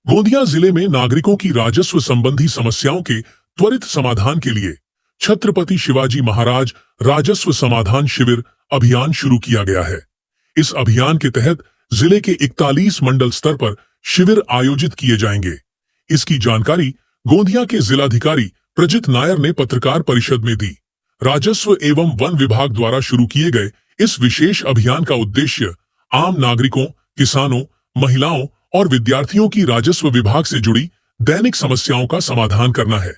गोंदिया जिले में नागरिकों की राजस्व संबंधी समस्याओं के त्वरित समाधान के लिए छत्रपति शिवाजी महाराज राजस्व समाधान शिविर अभियान शुरू किया गया है। इस अभियान के तहत जिले के 41 मंडल स्तर पर शिविर आयोजित किए जाएंगे। इसकी जानकारी गोंदिया के जिलाधिकारी प्रजित नायर ने पत्रकार परिषद में दी। राजस्व एवं वन विभाग द्वारा शुरू किए गए इस विशेष अभियान का उद्देश्य आम नागरिकों, किसानों, महिलाओं और विद्यार्थियों की राजस्व विभाग से जुड़ी दैनिक समस्याओं का समाधान करना है।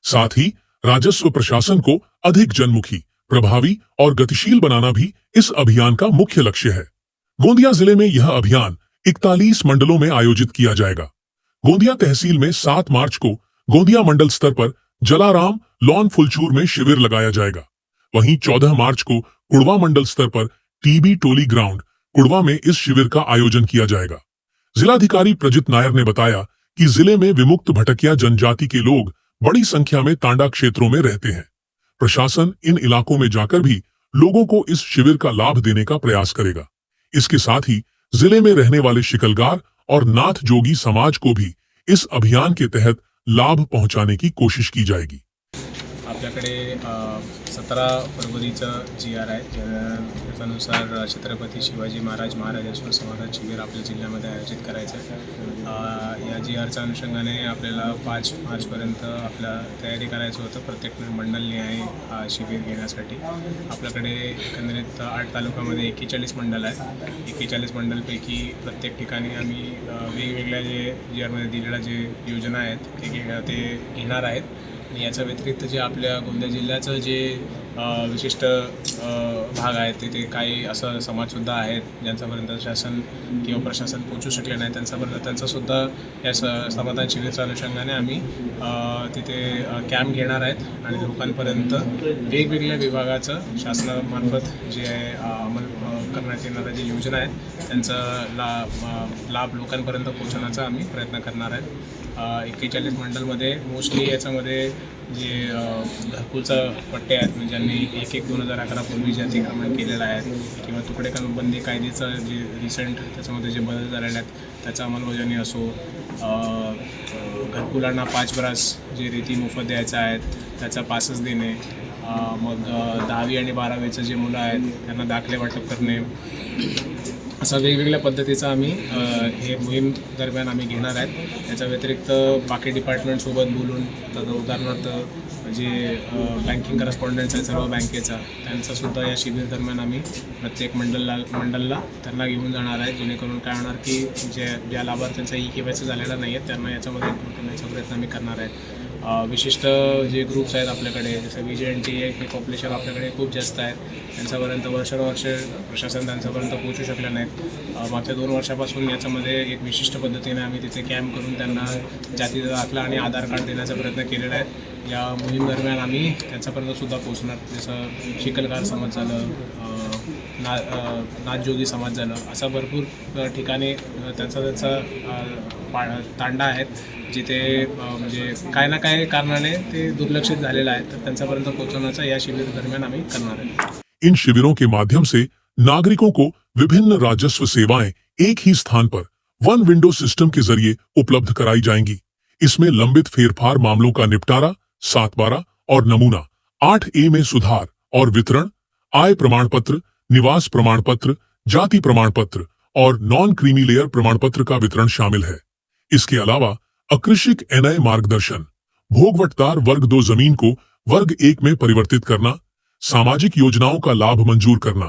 साथ ही राजस्व प्रशासन को अधिक जनमुखी, प्रभावी और गतिशील बनाना भी इस अभियान का मुख्य लक्ष्य है। गोंदिया जिले में यह अभियान 41 मंडलों में आयोजित किया जाएगा। गोंदिया तहसील में 7 मार्च को गोंदिया मंडल स्तर पर जलाराम लॉन फुलचूर में शिविर लगाया जाएगा। वहीं 14 मार्च को कुड़वा मंडल स्तर पर टीबी टोली ग्राउंड कुड़वा में इस शिविर का आयोजन किया जाएगा। जिलाधिकारी प्रजित नायर ने बताया कि जिले में विमुक्त भटकिया जनजाति के लोग बड़ी संख्या में तांडा क्षेत्रों में रहते हैं। प्रशासन इन इलाकों में जाकर भी लोगों को इस शिविर का लाभ देने का प्रयास करेगा। इसके साथ ही जिले में रहने वाले शिकलगार और नाथ जोगी समाज को भी इस अभियान के तहत लाभ पहुंचाने की कोशिश की जाएगी। आपल्याकडे 17 फरवरीचा GR आहे, त्यानुसार छत्रपती शिवाजी महाराज राजस्व समाधान शिबिर आपल्या जिल्ह्यामध्ये आयोजित करायचं आहे। या GRच्या अनुषंगाने आपल्याला 5 मार्चपर्यंत आपल्या तयारी करायचं होतं। प्रत्येक मंडलनिहाय शिबिर घेण्यासाठी आपल्याकडे एकंदरीत 8 तालुक्यामध्ये 41 मंडल आहेत। 41 मंडलपैकी प्रत्येक ठिकाणी आम्ही वेगवेगळ्या जे GRमध्ये दिलेल्या जे योजना आहेत ते घेणार आहेत। आणि याच्या व्यतिरिक्त जे आपल्या गोंदिया जिल्ह्याचं जे विशिष्ट भाग आहेत तिथे काही असं समाजसुद्धा आहेत ज्यांच्यापर्यंत शासन किंवा प्रशासन पोहोचू शकले नाही, त्यांचासुद्धा या समाधान शिबिराच्या अनुषंगाने आम्ही तिथे कॅम्प घेणार आहेत आणि लोकांपर्यंत वेगवेगळ्या विभागाचं शासनामार्फत जे अंमल करण्यात येणाऱ्या जे योजना आहेत त्यांचा लाभ लोकांपर्यंत पोहोचवण्याचा आम्ही प्रयत्न करणार आहेत। 41 मंडलमध्ये मोस्टली याच्यामध्ये जे घरकुलचा पट्टे आहेत म्हणजे ज्यांनी 1/1/2011 पूर्वी जे अतिक्रमण केलेलं आहे किंवा तुकडेबंदी कायद्याचं जे रिसेंट त्याच्यामध्ये जे बदल झालेले आहेत त्याचा अंमलबजावणी असो, घरकुलांना 5 ब्रास जे रेती मोफत द्यायचं आहेत त्याचा पासेस देणे, मग 10वी आणि 12वीचं जे मुलं आहेत त्यांना दाखले वाटप करणे, असा वेगवेगळ्या पद्धतीचा आम्ही हे मोहीम दरम्यान आम्ही घेणार आहेत। याच्या व्यतिरिक्त बाकी डिपार्टमेंटसोबत बोलून तर उदाहरणार्थ जे बँकिंग करस्पॉन्डन्स आहे सर्व बँकेचा त्यांचासुद्धा या शिबिर दरम्यान आम्ही प्रत्येक मंडलला त्यांना घेऊन जाणार आहे, जेणेकरून काय होणार की ज्या लाभार्थ्यांचा KYC झालेला नाही आहे त्यांना याच्यामध्ये इन्क्लूड करण्याचा प्रयत्न आम्ही करणार आहे। विशिष्ट जे ग्रुप्स आहेत आपल्याकडे जसं VJNT हे पॉप्युलेशन आपल्याकडे खूप जास्त आहे, त्यांच्यापर्यंत वर्षानुवर्ष प्रशासन त्यांच्यापर्यंत पोहोचू शकलं नाहीत। मागच्या 2 वर्षापासून याच्यामध्ये एक विशिष्ट पद्धतीने आम्ही तिथे कॅम्प करून त्यांना जातीचा दाखला आणि आधार कार्ड देण्याचा प्रयत्न केलेला आहे। या मोहीम दरम्यान आम्ही त्यांच्यापर्यंतसुद्धा पोहोचणार, जसं शिकलगार समाज झालं, नाथजोगी समाज झालं, असा भरपूर ठिकाणी त्यांचा तांडा आहेत जिथे म्हणजे काय ना काय कारणाने ते दुर्लक्षित झालेलं आहे, तर त्यांच्यापर्यंत पोहोचवण्याचा या शिबिर दरम्यान आम्ही करणार आहे। इन शिविरों के माध्यम से नागरिकों को विभिन्न राजस्व सेवाएं एक ही स्थान पर वन विंडो सिस्टम के जरिए उपलब्ध कराई जाएंगी। इसमें लंबित फेरफार मामलों का निपटारा, 7/12 और नमूना 8A में सुधार और वितरण, आय प्रमाण पत्र, निवास प्रमाण पत्र, जाति प्रमाण पत्र और नॉन क्रीमी लेयर प्रमाण पत्र का वितरण शामिल है। इसके अलावा अकृषिक NI मार्गदर्शन, भोगवटदार वर्ग 2 जमीन को वर्ग 1 में परिवर्तित करना, सामाजिक योजनाओं का लाभ मंजूर करना,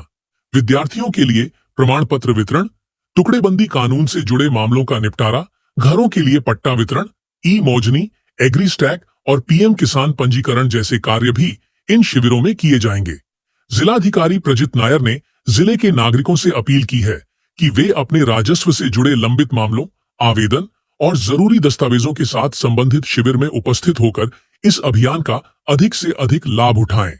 विद्यार्थियों के लिए प्रमाण पत्र वितरण, टुकड़ेबंदी कानून से जुड़े मामलों का निपटारा, घरों के लिए पट्टा वितरण, ई-मोजनी, एग्री स्टैक और PM किसान पंजीकरण जैसे कार्य भी इन शिविरों में किए जाएंगे। जिलाधिकारी प्रजित नायर ने जिले के नागरिकों से अपील की है कि वे अपने राजस्व से जुड़े लंबित मामलों, आवेदन और जरूरी दस्तावेजों के साथ संबंधित शिविर में उपस्थित होकर इस अभियान का अधिक से अधिक लाभ उठाएं।